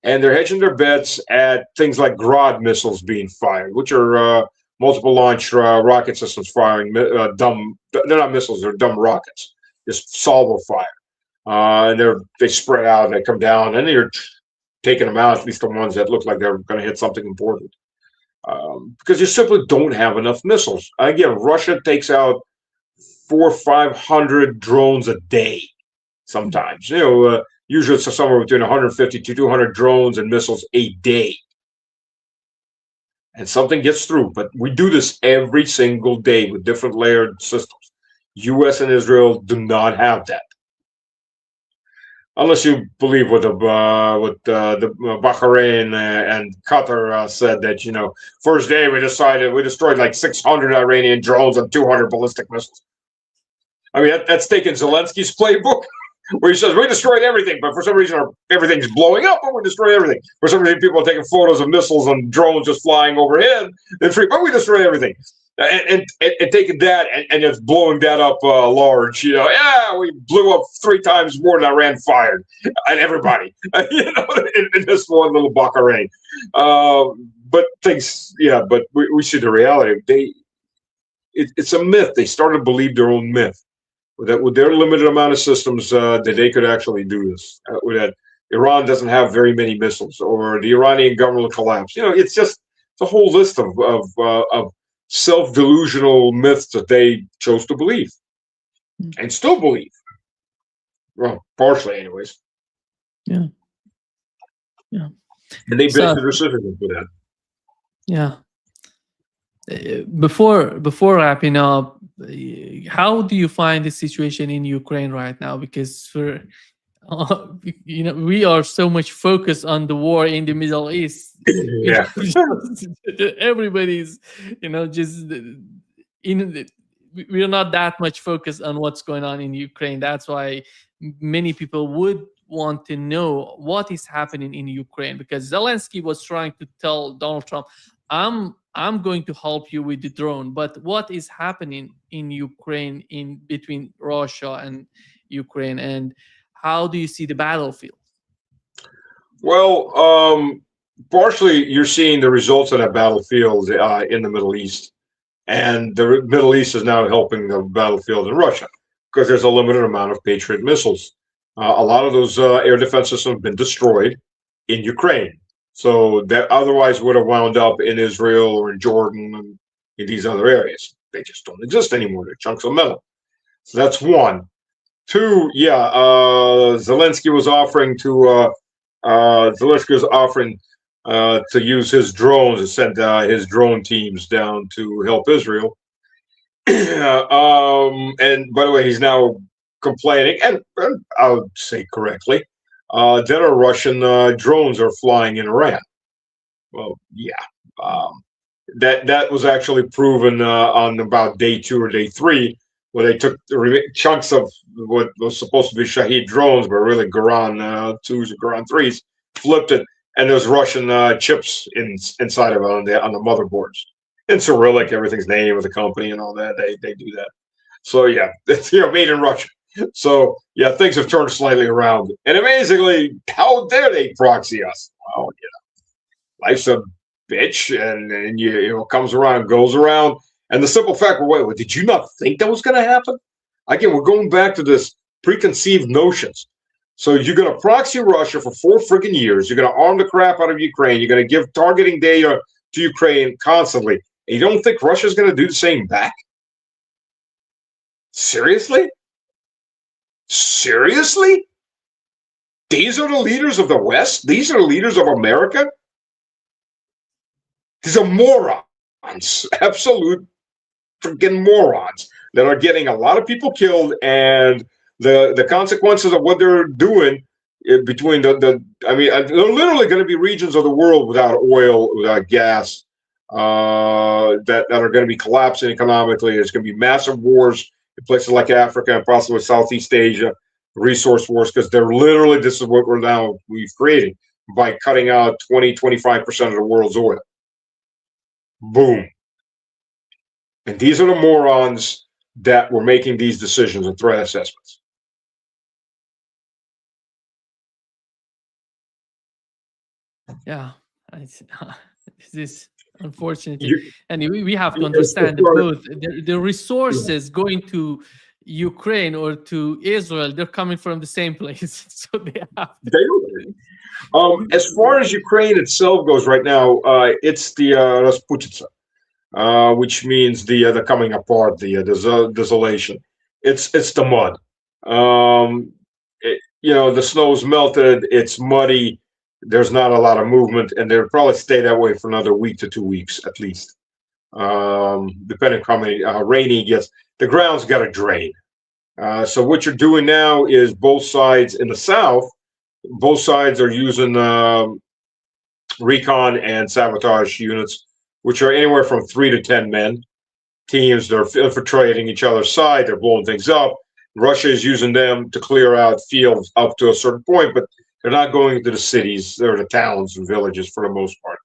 And they're hedging their bets at things like Grad missiles being fired, which are multiple launch rocket systems firing they're not missiles, they're dumb rockets, just salvo fire. And they spread out, they come down, and you're taking them out, at least the ones that look like they're going to hit something important. Because you simply don't have enough missiles. Again, Russia takes out 400 or 500 drones a day sometimes. Usually it's somewhere between 150 to 200 drones and missiles a day. And something gets through, but we do this every single day with different layered systems. U.S. and Israel do not have that. Unless you believe what the Bahrain and Qatar said that, first day we destroyed like 600 Iranian drones and 200 ballistic missiles. I mean, that's taken Zelensky's playbook, where he says we destroyed everything, but for some reason everything's blowing up, and we destroy everything. For some reason, people are taking photos of missiles and drones just flying overhead, but we destroy everything. And taking that and just blowing that up large, we blew up 3 times more than Iran fired at everybody, in this one little Bahrain. But we see the reality. It's a myth. They started to believe their own myth that with their limited amount of systems that they could actually do this. That Iran doesn't have very many missiles, or the Iranian government will collapse. It's just a whole list of self-delusional myths that they chose to believe and still believe. Well, partially, anyways. Yeah. And they based their decision for that. Yeah. Before wrapping up, how do you find the situation in Ukraine right now? Because we are so much focused on the war in the Middle East. Yeah. Everybody's, we're not that much focused on what's going on in Ukraine. That's why many people would want to know what is happening in Ukraine, because Zelensky was trying to tell Donald Trump, I'm going to help you with the drone, but what is happening in Ukraine in between Russia and Ukraine, and how do you see the battlefield? Well, partially you're seeing the results of that battlefield in the Middle East, and the Middle East is now helping the battlefield in Russia because there's a limited amount of Patriot missiles. A lot of those air defense systems have been destroyed in Ukraine, so that otherwise would have wound up in Israel or in Jordan and in these other areas. They just don't exist anymore. They're chunks of metal. So that's one. Two, Zelensky was offering to use his drones and send his drone teams down to help Israel. And by the way, he's now complaining, and I would say correctly, that our Russian drones are flying in Iran. Well, that was actually proven on about day 2 or day 3, where they took chunks of what was supposed to be Shahed drones, but really Garan 2s or Garan 3s, flipped it, and there's Russian chips inside of it on the motherboards. In Cyrillic, everything's name of the company and all that. They do that. So it's made in Russia. So things have turned slightly around. And amazingly, how dare they proxy us? Well, life's a bitch, and it comes around, goes around. And the simple fact, wait, did you not think that was going to happen? Again, we're going back to this preconceived notions. So you're going to proxy Russia for 4 friggin' years. You're going to arm the crap out of Ukraine. You're going to give targeting data to Ukraine constantly. And you don't think Russia's going to do the same back? Seriously? seriously? These are the leaders of the West? These are the leaders of America? These are morons, absolute freaking morons that are getting a lot of people killed, and the consequences of what they're doing between I mean, there are literally going to be regions of the world without oil, without gas, that are going to be collapsing economically. There's going to be massive wars in places like Africa and possibly Southeast Asia, resource wars, because they're literally, this is what we've created by cutting out 25% of the world's oil. Boom. And these are the morons that were making these decisions and threat assessments. Yeah, this is unfortunate. And we have to understand that both the resources going to Ukraine or to Israel, they're coming from the same place. So they have to. As far as Ukraine itself goes right now, it's the Rasputitsa. Which means the coming apart, the desolation. It's the mud. The snow's melted. It's muddy. There's not a lot of movement, and they'll probably stay that way for another week to 2 weeks at least, depending on how rainy it gets. The ground's got to drain. So what you're doing now is both sides in the south. Both sides are using recon and sabotage units, which are anywhere from 3 to 10 men. Teams, they're infiltrating each other's side, they're blowing things up. Russia is using them to clear out fields up to a certain point, but they're not going into the cities or the towns and villages for the most part.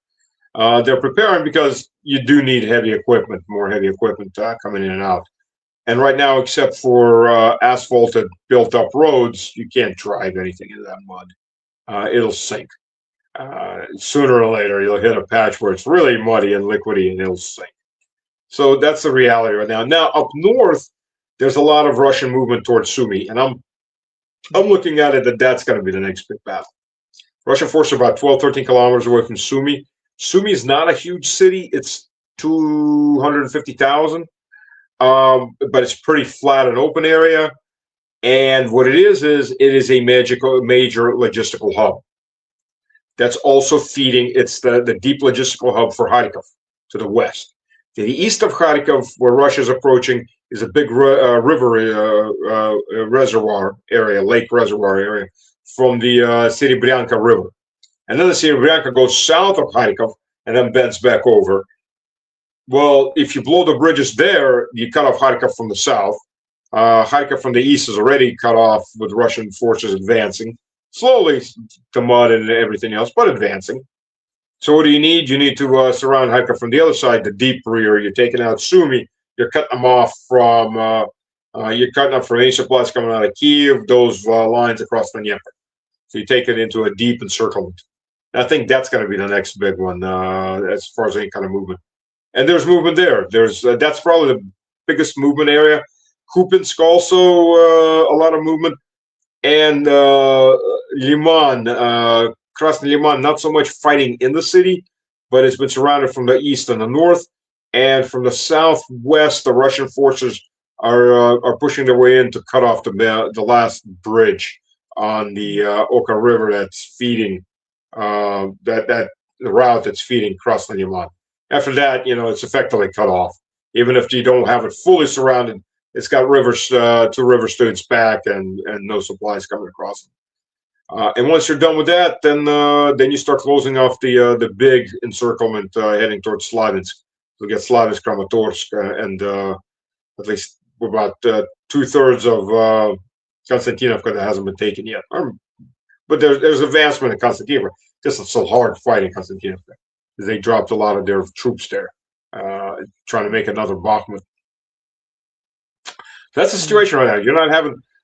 They're preparing because you do need heavy equipment, more heavy equipment coming in and out. And right now, except for asphalted, built-up roads, you can't drive anything into that mud. It'll sink. Sooner or later, you'll hit a patch where it's really muddy and liquidy, and it'll sink. So that's the reality right now. Now up north, there's a lot of Russian movement towards Sumy, and I'm looking at it that's going to be the next big battle. Russian forces are about 12, 13 kilometers away from Sumy. Sumy is not a huge city; it's 250,000, but it's pretty flat and open area. And what it is it is a major logistical hub. That's also feeding, it's the deep logistical hub for Kharkiv to the west. To the east of Kharkiv, where Russia is approaching, is a big river reservoir area, lake reservoir area from the Serebryanka River. And then the Serebryanka goes south of Kharkiv and then bends back over. Well, if you blow the bridges there, you cut off Kharkiv from the south. Kharkiv from the east is already cut off with Russian forces advancing. Slowly to mud and everything else, but advancing. So what do you need? You need to surround Kharkiv from the other side, the deep rear. You're taking out Sumy. You're cutting them off from any supplies coming out of Kiev, those lines across the Dnieper. So you take it into a deep encirclement. And I think that's going to be the next big one as far as any kind of movement. And there's movement there. There's that's probably the biggest movement area. Kupinsk also a lot of movement. And Liman, Krasny Liman, not so much fighting in the city, but it's been surrounded from the east and the north, and from the southwest. The Russian forces are pushing their way in to cut off the last bridge on the Oka River that's feeding the route that's feeding Krasny Liman. After that, it's effectively cut off. Even if you don't have it fully surrounded, it's got rivers, 2 river students back, and no supplies coming across them. And once you're done with that, then you start closing off the big encirclement heading towards Slavinsk. You'll get Slavinsk, Kramatorsk, and at least about 2/3 of Konstantinovka that hasn't been taken yet. But there's advancement in Konstantinovka. Just it's so hard fighting Konstantinovka. They dropped a lot of their troops there, trying to make another Bakhmut. That's the situation right now.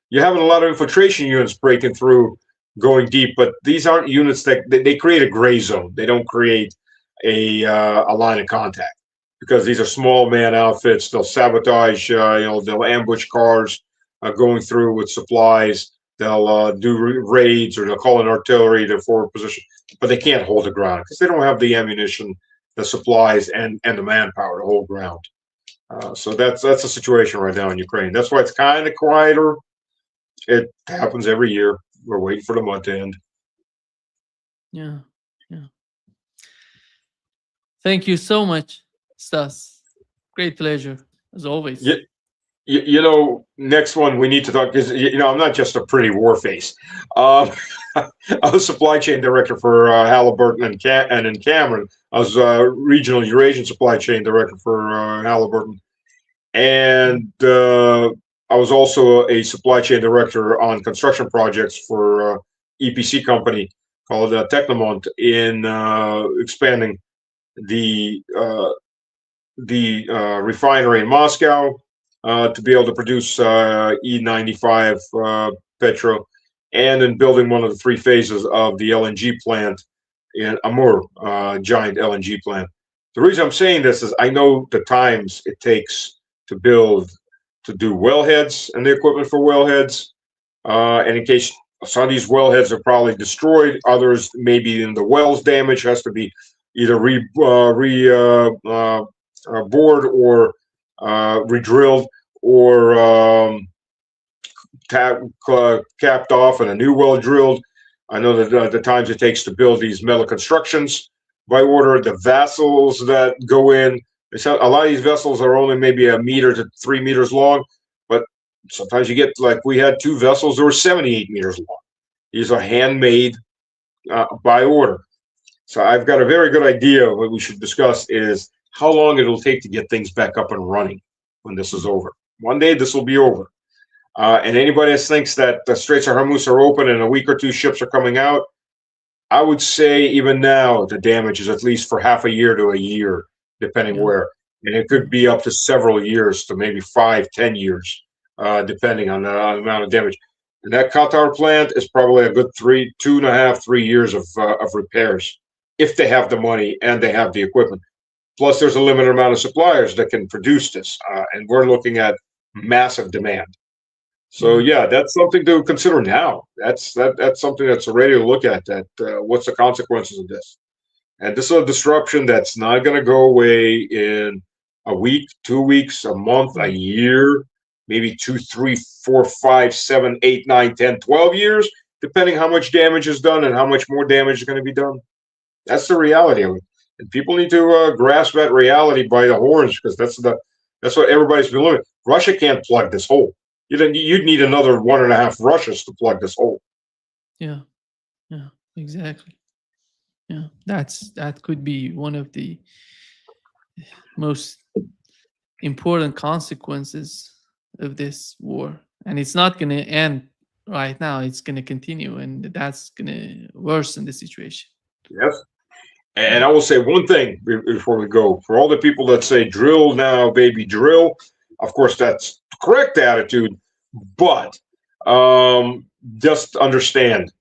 You're having a lot of infiltration units breaking through, going deep, but these aren't units that they create a gray zone. They don't create a line of contact because these are small man outfits. They'll sabotage. They'll ambush cars going through with supplies. They'll do raids, or they'll call in artillery to forward position, but they can't hold the ground because they don't have the ammunition, the supplies, and the manpower to hold ground. So that's the situation right now in Ukraine. That's why it's kind of quieter. It happens every year. We're waiting for the month to end. Yeah. Yeah. Thank you so much, Stas. Great pleasure, as always. You, next one we need to talk because I'm not just a pretty war face. Um, I was supply chain director for Halliburton and in Cameron. I was regional Eurasian supply chain director for Halliburton, and I was also a supply chain director on construction projects for EPC company called Technomont in expanding the refinery in Moscow to be able to produce E95 petro, and in building one of the three phases of the LNG plant in Amur, giant LNG plant. The reason I'm saying this is I know the times it takes to build, to do wellheads and the equipment for wellheads. And in case some of these wellheads are probably destroyed, others maybe in the wells damage has to be either bored or re-drilled or capped off and a new well drilled. I know that the times it takes to build these metal constructions by order, the vessels that go in. A lot of these vessels are only maybe 1 meter to 3 meters long, but sometimes you get, like we had 2 vessels that were 78 meters long. These are handmade by order. So I've got a very good idea. What we should discuss is how long it'll take to get things back up and running when this is over. One day this will be over. And anybody that thinks that the Straits of Hormuz are open and in a week or 2 ships are coming out, I would say even now the damage is at least for half a year to a year, depending where. And it could be up to several years to maybe 5-10 years, depending on the amount of damage. And that Qatar plant is probably a good 2.5, 3 years of repairs, if they have the money and they have the equipment. Plus, there's a limited amount of suppliers that can produce this, and we're looking at massive demand. So yeah, that's something to consider now. That's something that's already to look at. That what's the consequences of this? And this is a disruption that's not going to go away in a week, 2 weeks, a month, a year, maybe 2, 3, 4, 5, 7, 8, 9, 10, 12 years, depending how much damage is done and how much more damage is going to be done. That's the reality of it. And people need to grasp that reality by the horns, because that's what everybody's been looking at. Russia can't plug this hole. You'd need another 1.5 Russias to plug this hole. Yeah, exactly. Yeah, that could be one of the most important consequences of this war, and it's not going to end right now. It's going to continue, and that's going to worsen the situation. Yes. And I will say one thing before we go. For all the people that say drill now, baby, drill, of course, that's the correct attitude. But just understand,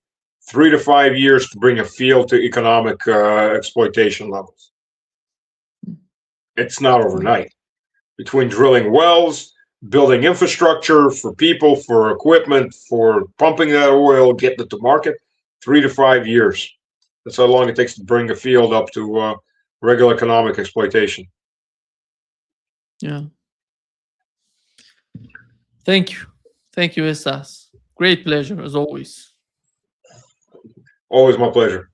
3 to 5 years to bring a field to economic exploitation levels. It's not overnight. Between drilling wells, building infrastructure for people, for equipment, for pumping that oil, getting it to market, 3 to 5 years. That's how long it takes to bring a field up to regular economic exploitation. Yeah. Thank you. Thank you, Esas. Great pleasure, as always. Always my pleasure.